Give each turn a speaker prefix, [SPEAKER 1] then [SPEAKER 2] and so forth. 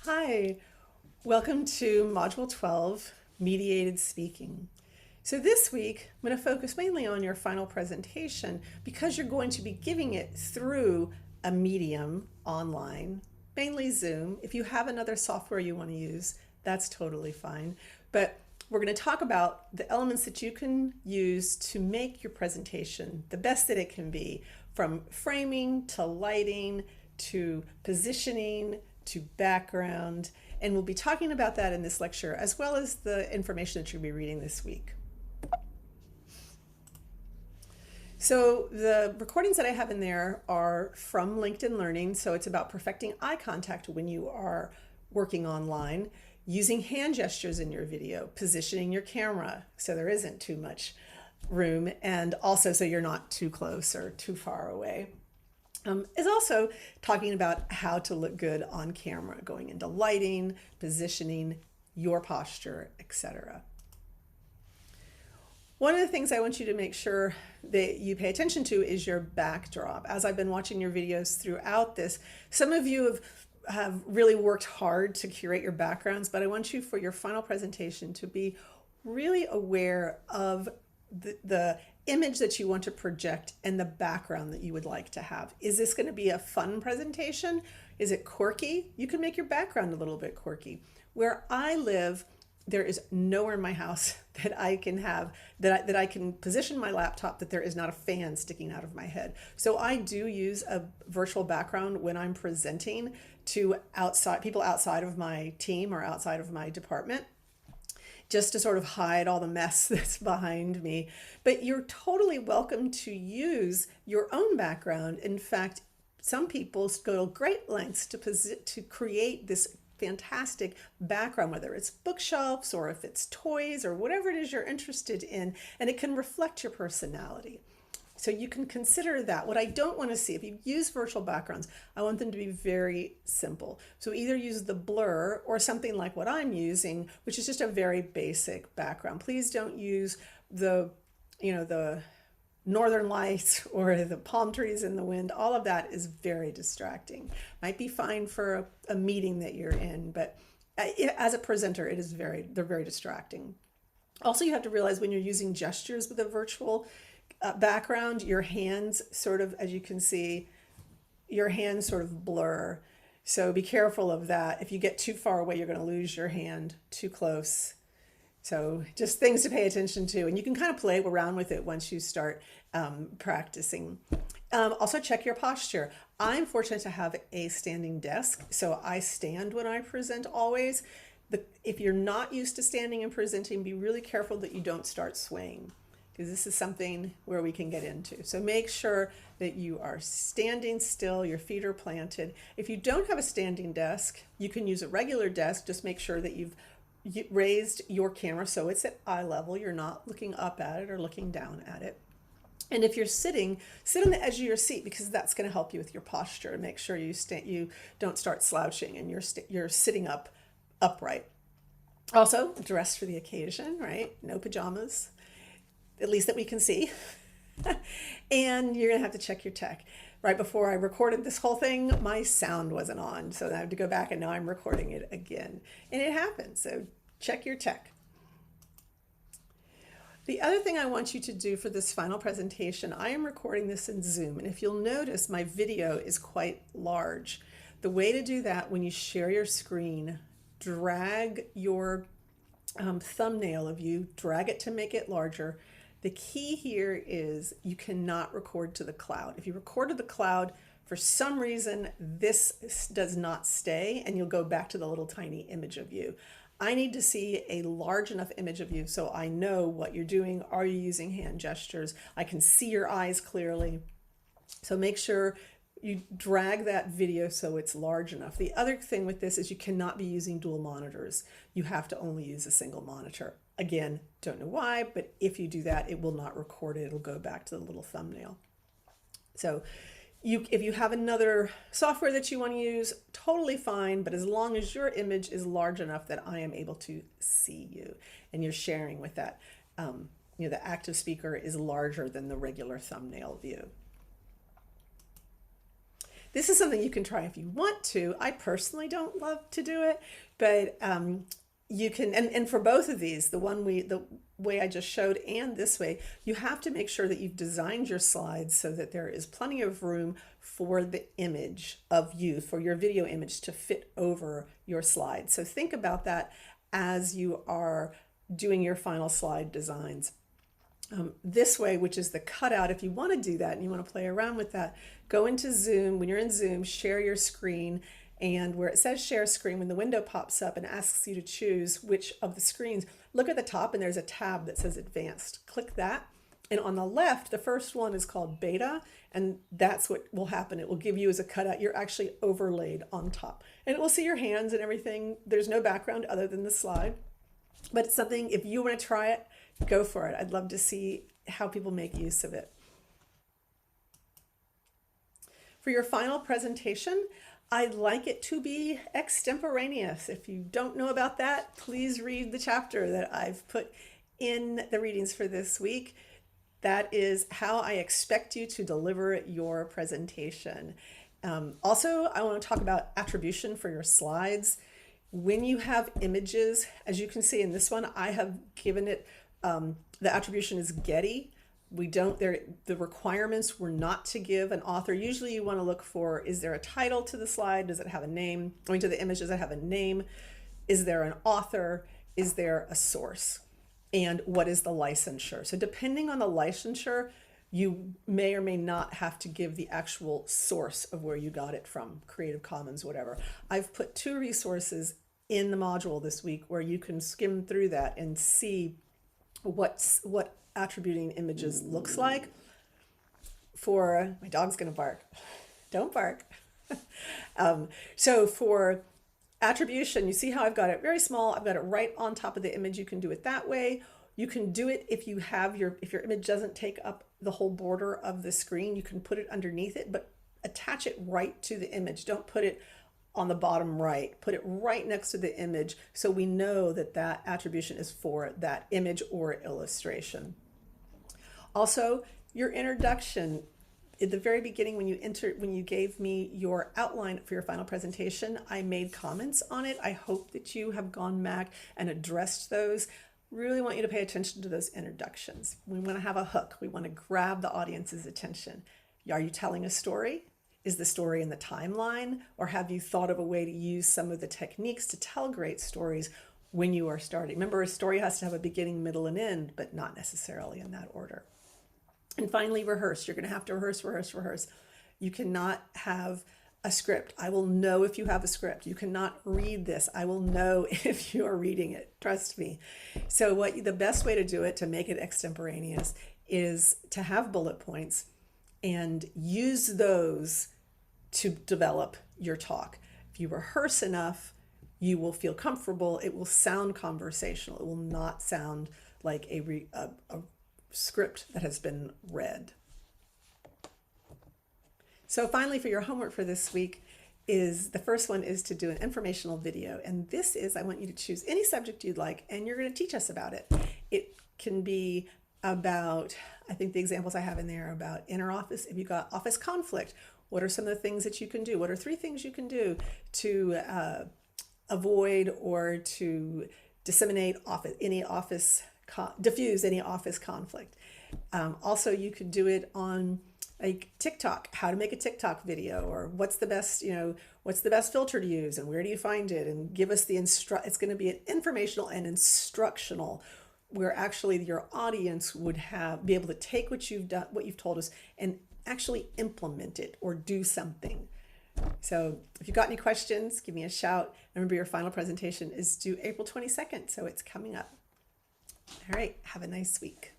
[SPEAKER 1] Hi, welcome to Module 12, Mediated Speaking. So this week, I'm going to focus mainly on your final presentation because you're going to be giving it through a medium online, mainly Zoom. If you have another software you want to use, that's totally fine. But we're going to talk about the elements that you can use to make your presentation the best that it can be, from framing to lighting to positioning to background. And we'll be talking about that in this lecture, as well as the information that you'll be reading this week. So the recordings that I have in there are from LinkedIn Learning. So it's about perfecting eye contact when you are working online, using hand gestures in your video, positioning your camera so there isn't too much room, and also so you're not too close or too far away. Is also talking about how to look good on camera, going into lighting, positioning, your posture, etc. One of the things I want you to make sure that you pay attention to is your backdrop. As I've been watching your videos throughout this, some of you have really worked hard to curate your backgrounds, but I want you for your final presentation to be really aware of the image that you want to project and the background that you would like to have. Is this going to be a fun presentation? Is it quirky? You can make your background a little bit quirky. Where I live, there is nowhere in my house that I can have, that I can position my laptop that there is not a fan sticking out of my head. So I do use a virtual background when I'm presenting to people outside of my team or outside of my department, just to sort of hide all the mess that's behind me. But you're totally welcome to use your own background. In fact, some people go to great lengths to create this fantastic background, whether it's bookshelves or if it's toys or whatever it is you're interested in, and it can reflect your personality. So you can consider that. What I don't want to see, if you use virtual backgrounds, I want them to be very simple. So either use the blur or something like what I'm using, which is just a very basic background. Please don't use the northern lights or the palm trees in the wind. All of that is very distracting. Might be fine for a meeting that you're in, but as a presenter, they're very distracting. Also, you have to realize when you're using gestures with a virtual background, your hands sort of, as you can see, your hands sort of blur. So be careful of that. If you get too far away, you're going to lose your hand. Too close. So just things to pay attention to. And you can kind of play around with it once you start practicing. Also check your posture. I'm fortunate to have a standing desk, so I stand when I present always. If you're not used to standing and presenting, be really careful that you don't start swaying, because this is something where we can get into. So make sure that you are standing still, your feet are planted. If you don't have a standing desk, you can use a regular desk. Just make sure that you've raised your camera so it's at eye level. You're not looking up at it or looking down at it. And if you're sitting, sit on the edge of your seat, because that's going to help you with your posture, and make sure you don't start slouching and you're sitting upright. Also, dress for the occasion, right? No pajamas, at least that we can see. And you're gonna have to check your tech. Right before I recorded this whole thing, my sound wasn't on, so I have to go back, and now I'm recording it again. And it happens, so check your tech. The other thing I want you to do for this final presentation, I am recording this in Zoom, and if you'll notice, my video is quite large. The way to do that, when you share your screen, drag your thumbnail of you, drag it to make it larger. The key here is you cannot record to the cloud. If you record to the cloud, for some reason, this does not stay, and you'll go back to the little tiny image of you. I need to see a large enough image of you so I know what you're doing. Are you using hand gestures? I can see your eyes clearly. So make sure you drag that video so it's large enough. The other thing with this is you cannot be using dual monitors. You have to only use a single monitor. Again, don't know why, but if you do that, it will not record it. It'll go back to the little thumbnail. So if you have another software that you want to use, totally fine, but as long as your image is large enough that I am able to see you and you're sharing with that, the active speaker is larger than the regular thumbnail view. This is something you can try if you want to. I personally don't love to do it, but you can, and for both of these, the way I just showed and this way, you have to make sure that you've designed your slides so that there is plenty of room for the image of you, for your video image to fit over your slide. So think about that as you are doing your final slide designs. This way, which is the cutout, if you want to do that and you want to play around with that, go into Zoom. When you're in Zoom, share your screen, and where it says share screen, when the window pops up and asks you to choose which of the screens, look at the top and there's a tab that says advanced. Click that, and on the left, the first one is called beta, and that's what will happen. It will give you as a cutout. You're actually overlaid on top, and it will see your hands and everything. There's no background other than the slide, but it's something, if you want to try it, go for it. I'd love to see how people make use of it. For your final presentation, I'd like it to be extemporaneous. If you don't know about that, please read the chapter that I've put in the readings for this week. That is how I expect you to deliver your presentation. Also, I want to talk about attribution for your slides. When you have images, as you can see in this one, I have given it, the attribution is Getty. The requirements were not to give an author. Usually you want to look for, is there a title to the slide? Does it have a name? Going to the image, does it have a name? Is there an author? Is there a source? And what is the licensure? So depending on the licensure, you may or may not have to give the actual source of where you got it from, Creative Commons, whatever. I've put 2 resources in the module this week where you can skim through that and see what attributing images looks like. For, my dog's gonna bark. Don't bark. So for attribution, you see how I've got it very small. I've got it right on top of the image. You can do it that way. You can do it if you have if your image doesn't take up the whole border of the screen, you can put it underneath it, but attach it right to the image. Don't put it on the bottom right. Put it right next to the image so we know that that attribution is for that image or illustration. Also, your introduction. At the very beginning, when you gave me your outline for your final presentation, I made comments on it. I hope that you have gone back and addressed those. Really want you to pay attention to those introductions. We want to have a hook. We want to grab the audience's attention. Are you telling a story? Is the story in the timeline? Or have you thought of a way to use some of the techniques to tell great stories when you are starting? Remember, a story has to have a beginning, middle, and end, but not necessarily in that order. And finally, rehearse. You're going to have to rehearse. You cannot have a script. I will know if you have a script. You cannot read this. I will know if you are reading it. Trust me. So the best way to do it, to make it extemporaneous, is to have bullet points and use those to develop your talk. If you rehearse enough, you will feel comfortable. It will sound conversational. It will not sound like a script that has been read. So finally, for your homework for this week, the first one is to do an informational video. And this is, I want you to choose any subject you'd like, and you're going to teach us about it. It can be about, I think the examples I have in there are about interoffice. If you've got office conflict, what are some of the things that you can do? What are 3 things you can do to avoid or to disseminate diffuse any office conflict? Also, you could do it on like TikTok, how to make a TikTok video, or what's the best filter to use and where do you find it, and give us it's going to be an informational and instructional, where actually your audience would be able to take what you've done, what you've told us, and actually implement it or do something. So if you've got any questions, give me a shout. Remember, your final presentation is due April 22nd, so it's coming up. All right, have a nice week.